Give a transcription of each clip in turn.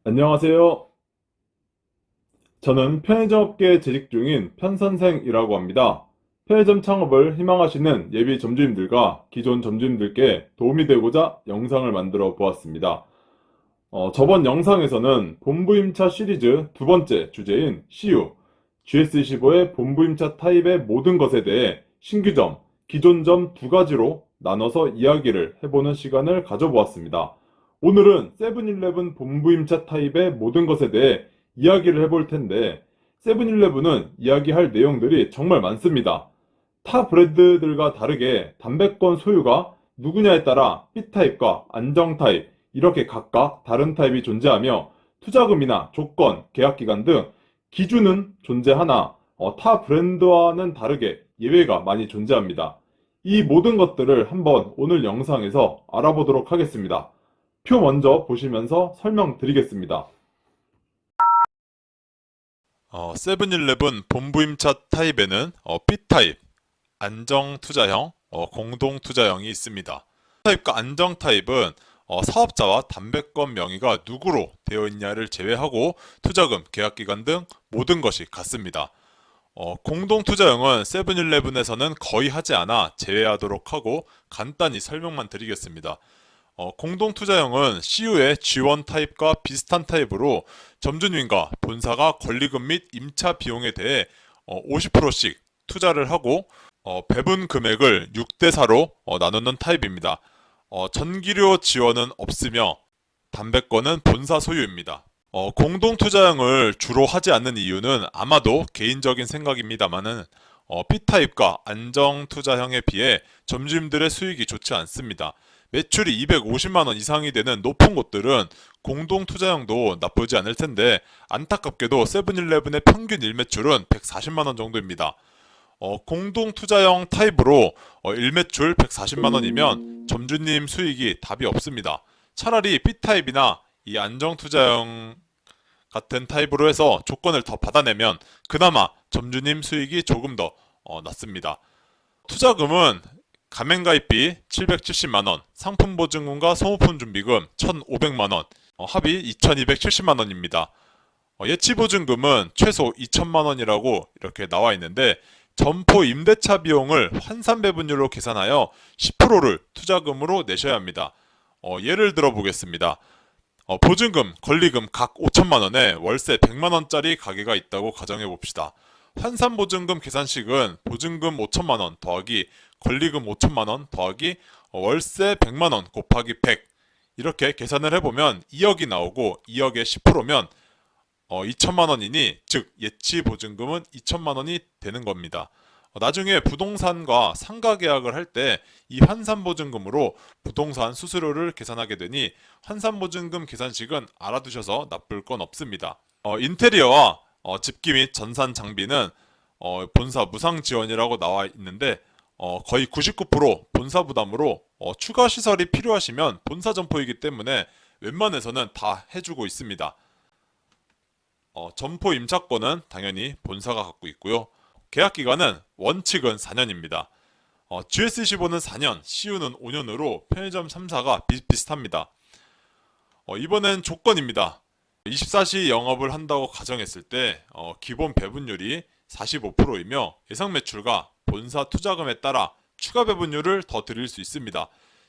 안녕하세요. 저는 편의점업계에 재직 중인 편선생이라고 합니다. 편의점 창업을 희망하시는 예비 점주님들과 기존 점주님들께 도움이 되고자 영상을 만들어 보았습니다. 저번 영상에서는 본부임차 시리즈 두 번째 주제인 CU, GS25의 본부임차 타입의 모든 것에 대해 신규점, 기존점 두 가지로 나눠서 이야기를 해보는 시간을 가져보았습니다. 오늘은 세븐일레븐 본부임차 타입의 모든 것에 대해 이야기를 해볼 텐데, 세븐일레븐은 이야기할 내용들이 정말 많습니다. 타 브랜드들과 다르게 담배권 소유가 누구냐에 따라 B타입과 안정타입, 이렇게 각각 다른 타입이 존재하며 투자금이나 조건, 계약기간 등 기준은 존재하나 타 브랜드와는 다르게 예외가 많이 존재합니다. 이 모든 것들을 한번 오늘 영상에서 알아보도록 하겠습니다. 표 먼저 보시면서 설명드리겠습니다. 세븐일레븐 본부임차 타입에는 B타입, 안정투자형, 공동투자형이 있습니다. 타입과 안정타입은 사업자와 담배권 명의가 누구로 되어 있냐를 제외하고 투자금, 계약기간 등 모든 것이 같습니다. 공동투자형은 세븐일레븐에서는 거의 하지 않아 제외하도록 하고 간단히 설명만 드리겠습니다. 공동투자형은 CU의 G1 타입과 비슷한 타입으로 점주님과 본사가 권리금 및 임차 비용에 대해 50%씩 투자를 하고 배분 금액을 6대4로 나누는 타입입니다. 전기료 지원은 없으며 담배권은 본사 소유입니다. 공동투자형을 주로 하지 않는 이유는 아마도 개인적인 생각입니다만은 B타입과 안정투자형에 비해 점주님들의 수익이 좋지 않습니다. 매출이 250만원 이상이 되는 높은 곳들은 공동투자형도 나쁘지 않을 텐데 안타깝게도 세븐일레븐의 평균 일매출은 140만원 정도입니다. 공동투자형 타입으로 일매출 140만원이면 점주님 수익이 답이 없습니다. 차라리 B타입이나 이 안정투자형 같은 타입으로 해서 조건을 더 받아내면 그나마 점주님 수익이 조금 더 낮습니다. 투자금은 가맹가입비 770만원, 상품보증금과 소모품 준비금 1,500만원, 합이 2,270만원입니다. 예치보증금은 최소 2천만원이라고 이렇게 나와 있는데 점포 임대차 비용을 환산배분율로 계산하여 10%를 투자금으로 내셔야 합니다. 예를 들어 보겠습니다. 보증금, 권리금 각 5천만원에 월세 100만원짜리 가게가 있다고 가정해 봅시다. 환산보증금 계산식은 보증금 5천만원 더하기 권리금 5천만원 더하기 월세 100만원 곱하기 100 이렇게 계산을 해보면 2억이 나오고 2억의 10%면 2천만원이니 즉 예치 보증금은 2천만원이 되는 겁니다. 나중에 부동산과 상가 계약을 할 때 이 환산보증금으로 부동산 수수료를 계산하게 되니 환산보증금 계산식은 알아두셔서 나쁠 건 없습니다. 인테리어와 집기 및 전산 장비는 본사 무상 지원이라고 나와 있는데 거의 99% 본사 부담으로 추가 시설이 필요하시면 본사 점포이기 때문에 웬만해서는 다 해주고 있습니다. 점포 임차권은 당연히 본사가 갖고 있고요. 계약 기간은 원칙은 4년입니다. GS25는 4년, CU는 5년으로 편의점 3사가 비슷비슷합니다. 이번엔 조건입니다. 24시 영업을 한다고 가정했을 때 기본 배분율이 45%이며 예상 매출과 본사 투자금에 따라 추가 배분율을 더 드릴 수 있습니다.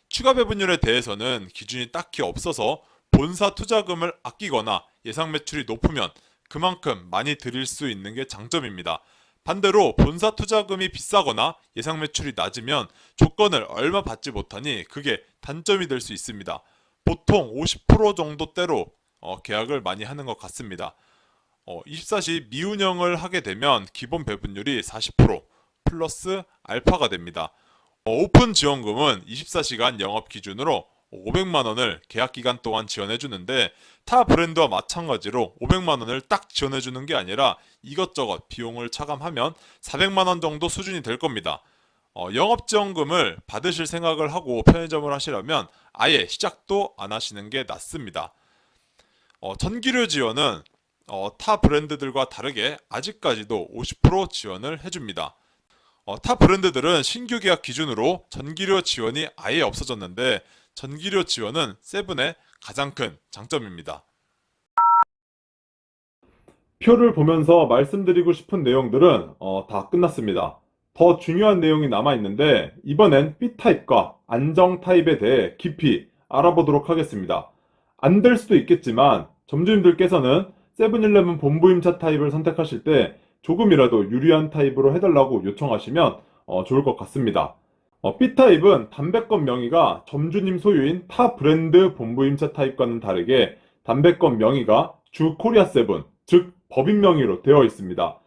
추가 배분율에 대해서는 기준이 딱히 없어서 본사 투자금을 아끼거나 예상 매출이 높으면 그만큼 많이 드릴 수 있는 게 장점입니다. 반대로 본사 투자금이 비싸거나 예상 매출이 낮으면 조건을 얼마 받지 못하니 그게 단점이 될 수 있습니다. 보통 50% 정도대로 계약을 많이 하는 것 같습니다. 24시 미운영을 하게 되면 기본 배분율이 40% 플러스 알파가 됩니다. 오픈 지원금은 24시간 영업 기준으로 500만원을 계약 기간 동안 지원해주는데 타 브랜드와 마찬가지로 500만원을 딱 지원해주는 게 아니라 이것저것 비용을 차감하면 400만원 정도 수준이 될 겁니다. 영업지원금을 받으실 생각을 하고 편의점을 하시려면 아예 시작도 안 하시는 게 낫습니다. 전기료 지원은 타 브랜드들과 다르게 아직까지도 50% 지원을 해줍니다. 타 브랜드들은 신규 계약 기준으로 전기료 지원이 아예 없어졌는데 전기료 지원은 세븐의 가장 큰 장점입니다. 표를 보면서 말씀드리고 싶은 내용들은 다 끝났습니다. 더 중요한 내용이 남아있는데 이번엔 B타입과 안정타입에 대해 깊이 알아보도록 하겠습니다. 안 될 수도 있겠지만 점주님들께서는 세븐일레븐 본부임차 타입을 선택하실 때 조금이라도 유리한 타입으로 해달라고 요청하시면 좋을 것 같습니다. B타입은 담배권 명의가 점주님 소유인 타 브랜드 본부임차 타입과는 다르게 담배권 명의가 주 코리아 세븐, 즉 법인 명의로 되어 있습니다.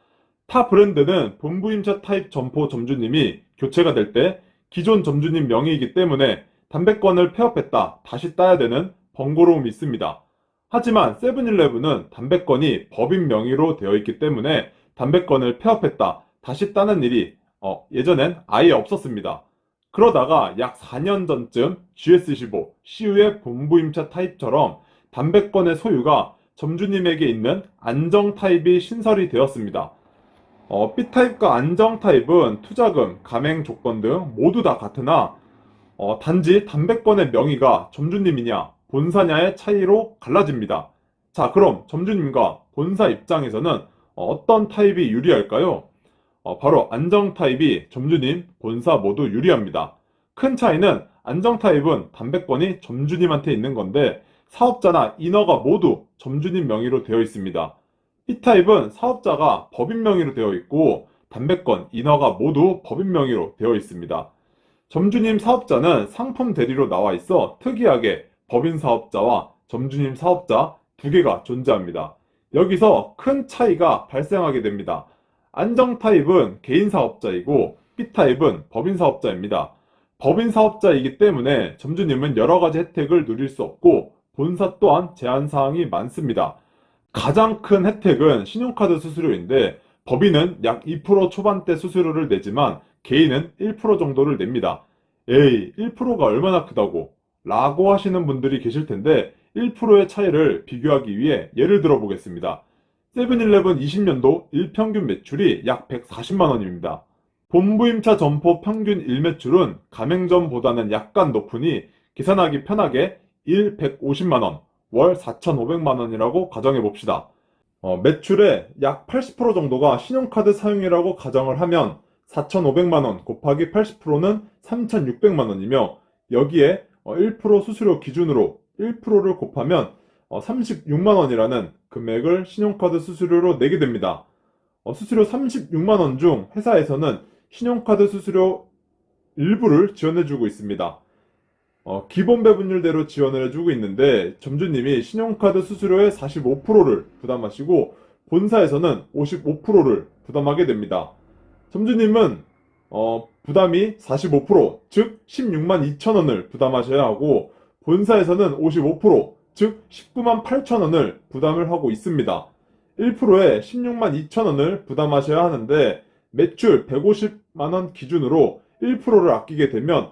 타 브랜드는 본부임차 타입 점포 점주님이 교체가 될 때 기존 점주님 명의이기 때문에 담배권을 폐업했다 다시 따야 되는 번거로움이 있습니다. 하지만 세븐일레븐은 담배권이 법인 명의로 되어 있기 때문에 담배권을 폐업했다 다시 따는 일이 예전엔 아예 없었습니다. 그러다가 약 4년 전쯤 GS15, CU의 본부임차 타입처럼 담배권의 소유가 점주님에게 있는 안정 타입이 신설이 되었습니다. B타입과 안정 타입은 투자금, 가맹 조건 등 모두 다 같으나 단지 담배권의 명의가 점주님이냐 본사냐의 차이로 갈라집니다. 자, 그럼 점주님과 본사 입장에서는 어떤 타입이 유리할까요? 바로 안정 타입이 점주님, 본사 모두 유리합니다. 큰 차이는 안정 타입은 담배권이 점주님한테 있는 건데 사업자나 인허가 모두 점주님 명의로 되어 있습니다. B타입은 사업자가 법인 명의로 되어 있고 담배권, 인허가 모두 법인 명의로 되어 있습니다. 점주님 사업자는 상품 대리로 나와 있어 특이하게 법인 사업자와 점주님 사업자 두 개가 존재합니다. 여기서 큰 차이가 발생하게 됩니다. 안정 타입은 개인 사업자이고 B타입은 법인 사업자입니다. 법인 사업자이기 때문에 점주님은 여러 가지 혜택을 누릴 수 없고 본사 또한 제한 사항이 많습니다. 가장 큰 혜택은 신용카드 수수료인데 법인은 약 2% 초반대 수수료를 내지만 개인은 1% 정도를 냅니다. 에이, 1%가 얼마나 크다고 라고 하시는 분들이 계실 텐데 1%의 차이를 비교하기 위해 예를 들어 보겠습니다. 세븐일레븐 20년도 일평균 매출이 약 140만 원입니다. 본부임차 점포 평균 일매출은 가맹점보다는 약간 높으니 계산하기 편하게 150만 원, 월 4,500만 원이라고 가정해 봅시다. 매출의 약 80% 정도가 신용카드 사용이라고 가정을 하면 4,500만 원 곱하기 80%는 3,600만 원이며 여기에 1% 수수료 기준으로 1%를 곱하면 36만 원이라는 금액을 신용카드 수수료로 내게 됩니다. 수수료 36만 원 중 회사에서는 신용카드 수수료 일부를 지원해주고 있습니다. 기본 배분율대로 지원을 해주고 있는데 점주님이 신용카드 수수료의 45%를 부담하시고 본사에서는 55%를 부담하게 됩니다. 점주님은 부담이 45%, 즉 16만 2천 원을 부담하셔야 하고 본사에서는 55%, 즉 19만 8천 원을 부담을 하고 있습니다. 1%에 16만 2천 원을 부담하셔야 하는데 매출 150만 원 기준으로 1%를 아끼게 되면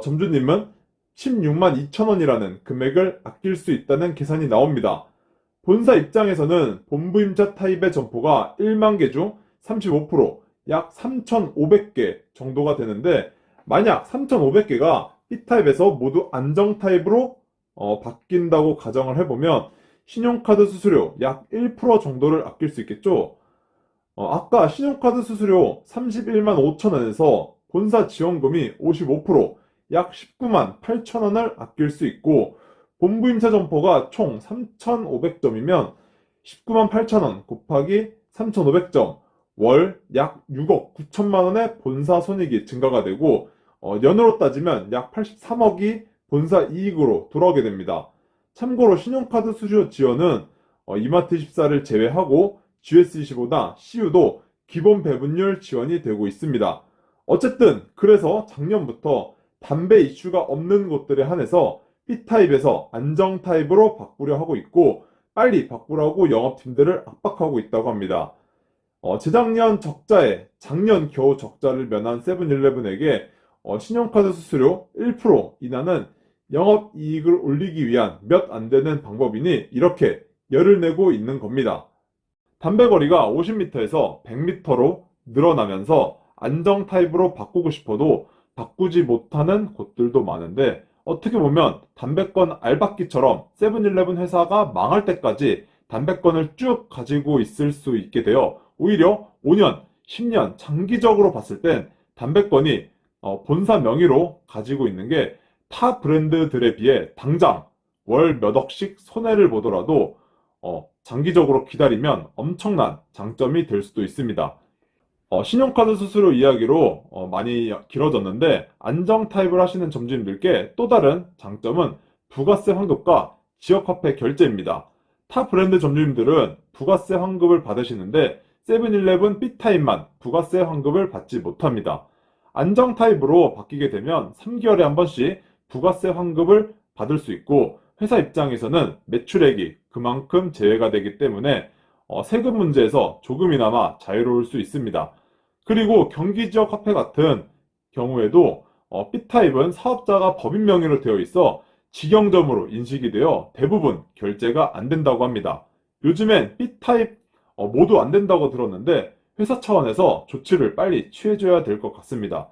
점주님은 16만 2천 원이라는 금액을 아낄 수 있다는 계산이 나옵니다. 본사 입장에서는 본부임차 타입의 점포가 1만 개 중 35%, 약 3,500개 정도가 되는데 만약 3,500개가 B타입에서 모두 안정 타입으로 바뀐다고 가정을 해보면 신용카드 수수료 약 1% 정도를 아낄 수 있겠죠. 아까 신용카드 수수료 31만 5천 원에서 본사 지원금이 55%, 약 19만 8천 원을 아낄 수 있고 본부임차 점포가 총 3,500점이면 19만 8천 원 곱하기 3,500점, 월 약 6억 9천만 원의 본사 손익이 증가가 되고 연으로 따지면 약 83억이 본사 이익으로 돌아오게 됩니다. 참고로 신용카드 수수료 지원은 이마트24를 제외하고 GS25나 CU도 기본 배분율 지원이 되고 있습니다. 어쨌든 그래서 작년부터 담배 이슈가 없는 곳들에 한해서 B타입에서 안정 타입으로 바꾸려 하고 있고 빨리 바꾸라고 영업팀들을 압박하고 있다고 합니다. 재작년 적자에 작년 겨우 적자를 면한 세븐일레븐에게 신용카드 수수료 1% 인하는 영업이익을 올리기 위한 몇 안 되는 방법이니 이렇게 열을 내고 있는 겁니다. 담배 거리가 50m에서 100m로 늘어나면서 안정 타입으로 바꾸고 싶어도 바꾸지 못하는 곳들도 많은데 어떻게 보면 담배권 알박기처럼 세븐일레븐 회사가 망할 때까지 담배권을 쭉 가지고 있을 수 있게 되어 오히려 5년, 10년 장기적으로 봤을 땐 담배권이 본사 명의로 가지고 있는 게 타 브랜드들에 비해 당장 월 몇 억씩 손해를 보더라도 장기적으로 기다리면 엄청난 장점이 될 수도 있습니다. 신용카드 수수료 이야기로 많이 길어졌는데 안정 타입을 하시는 점주님들께 또 다른 장점은 부가세 환급과 지역화폐 결제입니다. 타 브랜드 점주님들은 부가세 환급을 받으시는데 세븐일레븐 B타입만 부가세 환급을 받지 못합니다. 안정 타입으로 바뀌게 되면 3개월에 한 번씩 부가세 환급을 받을 수 있고 회사 입장에서는 매출액이 그만큼 제외가 되기 때문에 세금 문제에서 조금이나마 자유로울 수 있습니다. 그리고 경기 지역 화폐 같은 경우에도 B타입은 사업자가 법인 명의로 되어 있어 직영점으로 인식이 되어 대부분 결제가 안 된다고 합니다. 요즘엔 B타입 모두 안 된다고 들었는데 회사 차원에서 조치를 빨리 취해줘야 될 것 같습니다.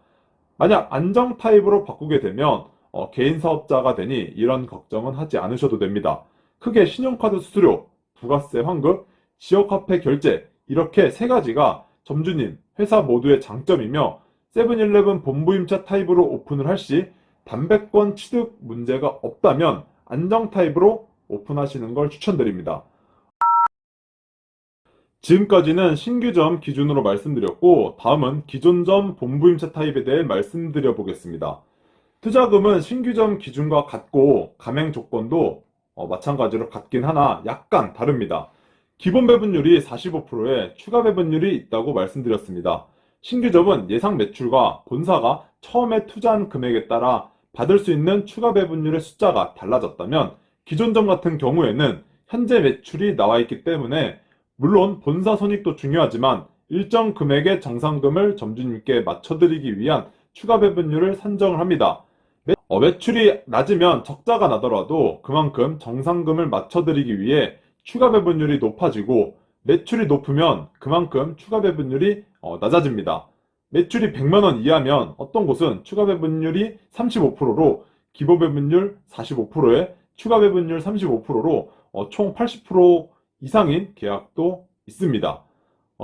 만약 안정 타입으로 바꾸게 되면 개인 사업자가 되니 이런 걱정은 하지 않으셔도 됩니다. 크게 신용카드 수수료, 부가세 환급, 지역화폐 결제 이렇게 세 가지가 점주님, 회사 모두의 장점이며 세븐일레븐 본부임차 타입으로 오픈을 할 시 담배권 취득 문제가 없다면 안정 타입으로 오픈하시는 걸 추천드립니다. 지금까지는 신규점 기준으로 말씀드렸고 다음은 기존점 본부임차 타입에 대해 말씀드려 보겠습니다. 투자금은 신규점 기준과 같고 가맹 조건도 마찬가지로 같긴 하나 약간 다릅니다. 기본 배분율이 45%에 추가 배분율이 있다고 말씀드렸습니다. 신규점은 예상 매출과 본사가 처음에 투자한 금액에 따라 받을 수 있는 추가 배분율의 숫자가 달라졌다면 기존점 같은 경우에는 현재 매출이 나와 있기 때문에 물론 본사 손익도 중요하지만 일정 금액의 정상금을 점주님께 맞춰드리기 위한 추가 배분율을 산정을 합니다. 매출이 낮으면 적자가 나더라도 그만큼 정상금을 맞춰드리기 위해 추가 배분율이 높아지고 매출이 높으면 그만큼 추가 배분율이 낮아집니다. 매출이 100만원 이하면 어떤 곳은 추가 배분율이 35%로 기본 배분율 45%에 추가 배분율 35%로 총 80% 이상인 계약도 있습니다.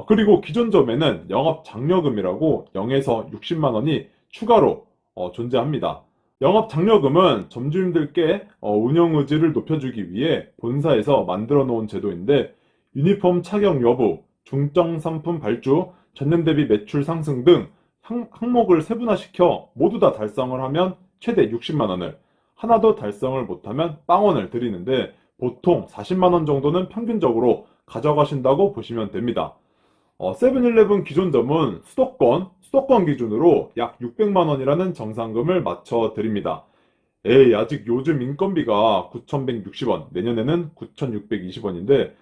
그리고 기존 점에는 영업 장려금이라고 0에서 60만원이 추가로 존재합니다. 영업 장려금은 점주님들께 운영 의지를 높여주기 위해 본사에서 만들어 놓은 제도인데 유니폼 착용 여부, 중점 상품 발주, 전년 대비 매출 상승 등 항목을 세분화시켜 모두 다 달성을 하면 최대 60만원을, 하나도 달성을 못하면 빵원을 드리는데 보통 40만원 정도는 평균적으로 가져가신다고 보시면 됩니다. 세븐일레븐 기존점은 수도권 기준으로 약 600만원이라는 정상금을 맞춰 드립니다. 아직 요즘 인건비가 9,160원, 내년에는 9,620원인데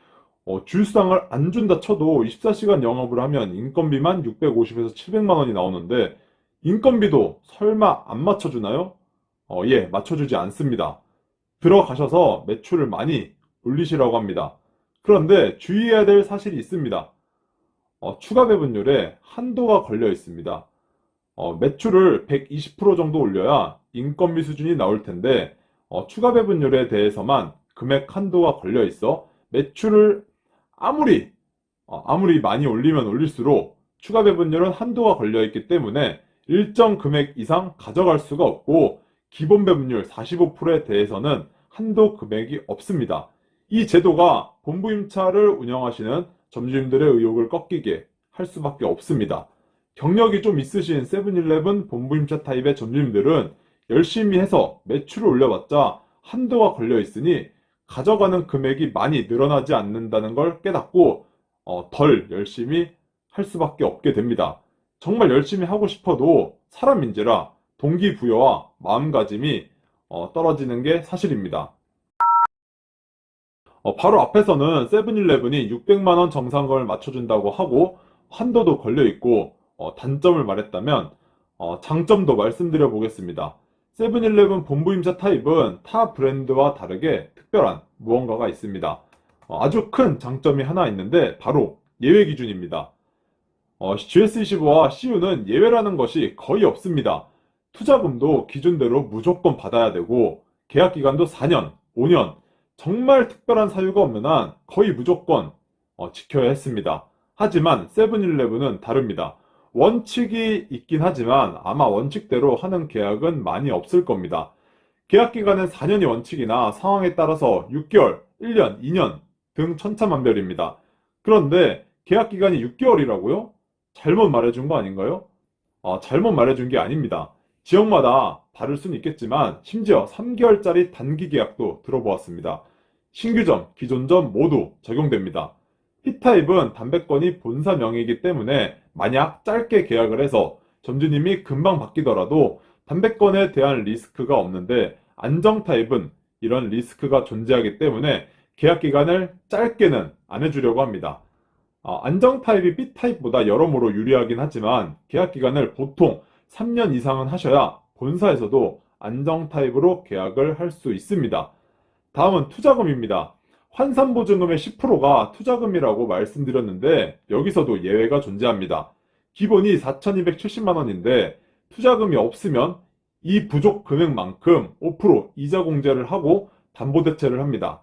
주유수당을 안 준다 쳐도 24시간 영업을 하면 인건비만 650에서 700만원이 나오는데 인건비도 설마 안 맞춰주나요? 예, 맞춰주지 않습니다. 들어가셔서 매출을 많이 올리시라고 합니다. 그런데 주의해야 될 사실이 있습니다. 추가 배분율에 한도가 걸려 있습니다. 매출을 120% 정도 올려야 인건비 수준이 나올 텐데 추가 배분율에 대해서만 금액 한도가 걸려 있어 매출을 아무리 많이 올리면 올릴수록 추가 배분율은 한도가 걸려 있기 때문에 일정 금액 이상 가져갈 수가 없고 기본 배분율 45%에 대해서는 한도 금액이 없습니다. 이 제도가 본부임차를 운영하시는 점주님들의 의욕을 꺾이게 할 수밖에 없습니다. 경력이 좀 있으신 세븐일레븐 본부임차 타입의 점주님들은 열심히 해서 매출을 올려봤자 한도가 걸려 있으니 가져가는 금액이 많이 늘어나지 않는다는 걸 깨닫고 덜 열심히 할 수밖에 없게 됩니다. 정말 열심히 하고 싶어도 사람인지라 동기부여와 마음가짐이 떨어지는 게 사실입니다. 바로 앞에서는 세븐일레븐이 600만원 정상금을 맞춰준다고 하고 한도도 걸려있고 단점을 말했다면 장점도 말씀드려 보겠습니다. 세븐일레븐 본부임차 타입은 타 브랜드와 다르게 특별한 무언가가 있습니다. 아주 큰 장점이 하나 있는데 바로 예외 기준입니다. GS25와 CU는 예외라는 것이 거의 없습니다. 투자금도 기준대로 무조건 받아야 되고 계약 기간도 4년, 5년, 정말 특별한 사유가 없는 한 거의 무조건 지켜야 했습니다. 하지만 세븐일레븐은 다릅니다. 원칙이 있긴 하지만 아마 원칙대로 하는 계약은 많이 없을 겁니다. 계약 기간은 4년이 원칙이나 상황에 따라서 6개월, 1년, 2년 등 천차만별입니다. 그런데 계약 기간이 6개월이라고요? 잘못 말해준 거 아닌가요? 잘못 말해준 게 아닙니다. 지역마다 다를 수는 있겠지만 심지어 3개월짜리 단기 계약도 들어보았습니다. 신규점, 기존점 모두 적용됩니다. P타입은 담배권이 본사 명의이기 때문에 만약 짧게 계약을 해서 점주님이 금방 바뀌더라도 담배권에 대한 리스크가 없는데 안정타입은 이런 리스크가 존재하기 때문에 계약 기간을 짧게는 안 해주려고 합니다. 안정타입이 B타입보다 여러모로 유리하긴 하지만 계약 기간을 보통 3년 이상은 하셔야 본사에서도 안정타입으로 계약을 할 수 있습니다. 다음은 투자금입니다. 환산보증금의 10%가 투자금이라고 말씀드렸는데 여기서도 예외가 존재합니다. 기본이 4,270만 원인데 투자금이 없으면 이 부족 금액만큼 5% 이자 공제를 하고 담보대체를 합니다.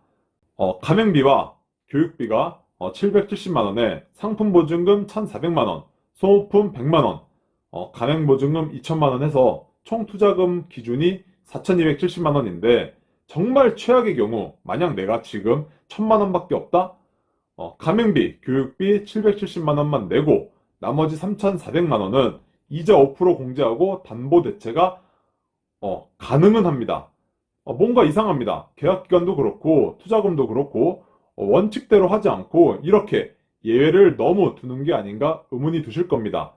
가맹비와 교육비가 770만 원에 상품보증금 1,400만 원, 소모품 100만 원, 가맹보증금 2천만 원 해서 총 투자금 기준이 4,270만 원인데 정말 최악의 경우 만약 내가 지금 1,000만 원밖에 없다? 가맹비, 교육비 770만 원만 내고 나머지 3,400만 원은 이자 5% 공제하고 담보대체가 가능은 합니다. 뭔가 이상합니다. 계약기간도 그렇고 투자금도 그렇고 원칙대로 하지 않고 이렇게 예외를 너무 두는 게 아닌가 의문이 드실 겁니다.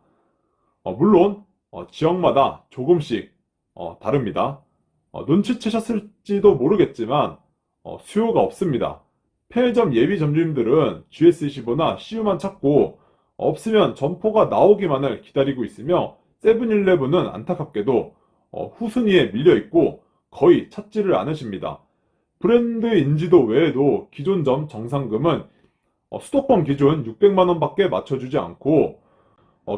물론 지역마다 조금씩 다릅니다. 눈치채셨을지도 모르겠지만 수요가 없습니다. 편의점 예비 점주님들은 GS25나 CU만 찾고 없으면 점포가 나오기만을 기다리고 있으며 세븐일레븐은 안타깝게도 후순위에 밀려있고 거의 찾지를 않으십니다. 브랜드 인지도 외에도 기존점 정상금은 수도권 기준 600만원밖에 맞춰주지 않고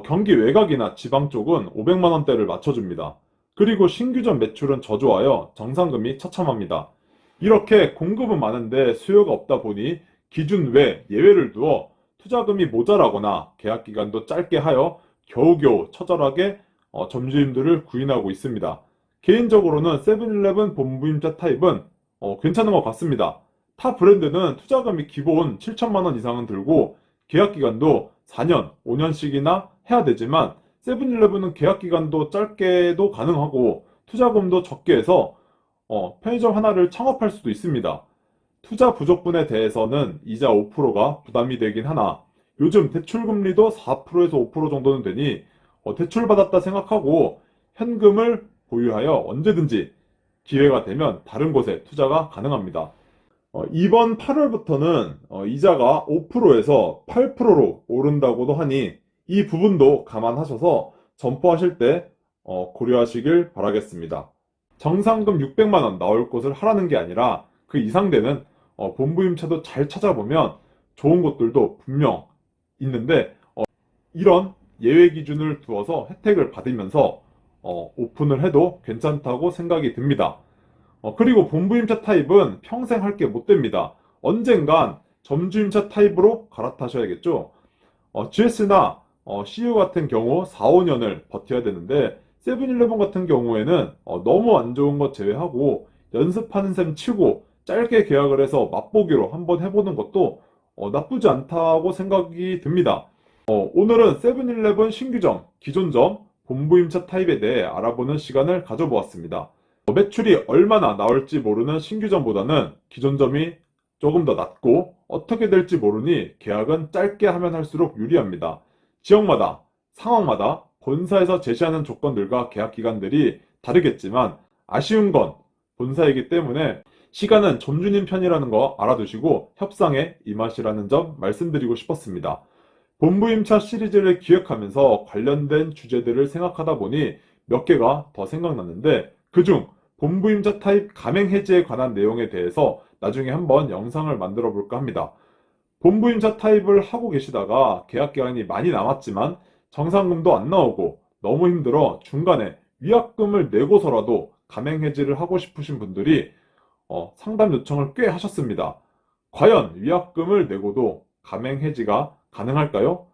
경기 외곽이나 지방 쪽은 500만원대를 맞춰줍니다. 그리고 신규점 매출은 저조하여 정상금이 처참합니다. 이렇게 공급은 많은데 수요가 없다 보니 기준 외 예외를 두어 투자금이 모자라거나 계약기간도 짧게 하여 겨우겨우 처절하게 점주님들을 구인하고 있습니다. 개인적으로는 세븐일레븐 본부임차 타입은 괜찮은 것 같습니다. 타 브랜드는 투자금이 기본 7천만 원 이상은 들고 계약기간도 4년, 5년씩이나 해야 되지만 세븐일레븐은 계약기간도 짧게도 가능하고 투자금도 적게 해서 편의점 하나를 창업할 수도 있습니다. 투자 부족분에 대해서는 이자 5%가 부담이 되긴 하나 요즘 대출금리도 4%에서 5% 정도는 되니 대출받았다 생각하고 현금을 보유하여 언제든지 기회가 되면 다른 곳에 투자가 가능합니다. 이번 8월부터는 이자가 5%에서 8%로 오른다고도 하니 이 부분도 감안하셔서 점포하실 때 고려하시길 바라겠습니다. 정상금 600만 원 나올 곳을 하라는 게 아니라 그 이상 되는 본부임차도 잘 찾아보면 좋은 곳들도 분명 있는데 이런 예외 기준을 두어서 혜택을 받으면서 오픈을 해도 괜찮다고 생각이 듭니다. 그리고 본부임차 타입은 평생 할 게 못 됩니다. 언젠간 점주임차 타입으로 갈아타셔야겠죠. GS나 CU 같은 경우 4, 5년을 버텨야 되는데 세븐일레븐 같은 경우에는 너무 안 좋은 것 제외하고 연습하는 셈 치고 짧게 계약을 해서 맛보기로 한번 해보는 것도 나쁘지 않다고 생각이 듭니다. 오늘은 세븐일레븐 신규점, 기존점, 본부임차 타입에 대해 알아보는 시간을 가져보았습니다. 매출이 얼마나 나올지 모르는 신규점보다는 기존점이 조금 더 낮고 어떻게 될지 모르니 계약은 짧게 하면 할수록 유리합니다. 지역마다, 상황마다 본사에서 제시하는 조건들과 계약 기간들이 다르겠지만 아쉬운 건 본사이기 때문에 시간은 점주님 편이라는 거 알아두시고 협상에 임하시라는 점 말씀드리고 싶었습니다. 본부임차 시리즈를 기획하면서 관련된 주제들을 생각하다 보니 몇 개가 더 생각났는데 그중 본부임차 타입 가맹 해지에 관한 내용에 대해서 나중에 한번 영상을 만들어 볼까 합니다. 본부임차 타입을 하고 계시다가 계약 기간이 많이 남았지만 정상금도 안 나오고 너무 힘들어 중간에 위약금을 내고서라도 가맹 해지를 하고 싶으신 분들이 상담 요청을 꽤 하셨습니다. 과연 위약금을 내고도 가맹 해지가 가능할까요?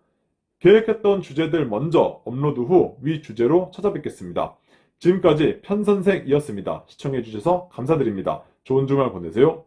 계획했던 주제들 먼저 업로드 후 위 주제로 찾아뵙겠습니다. 지금까지 편선생이었습니다. 시청해주셔서 감사드립니다. 좋은 주말 보내세요.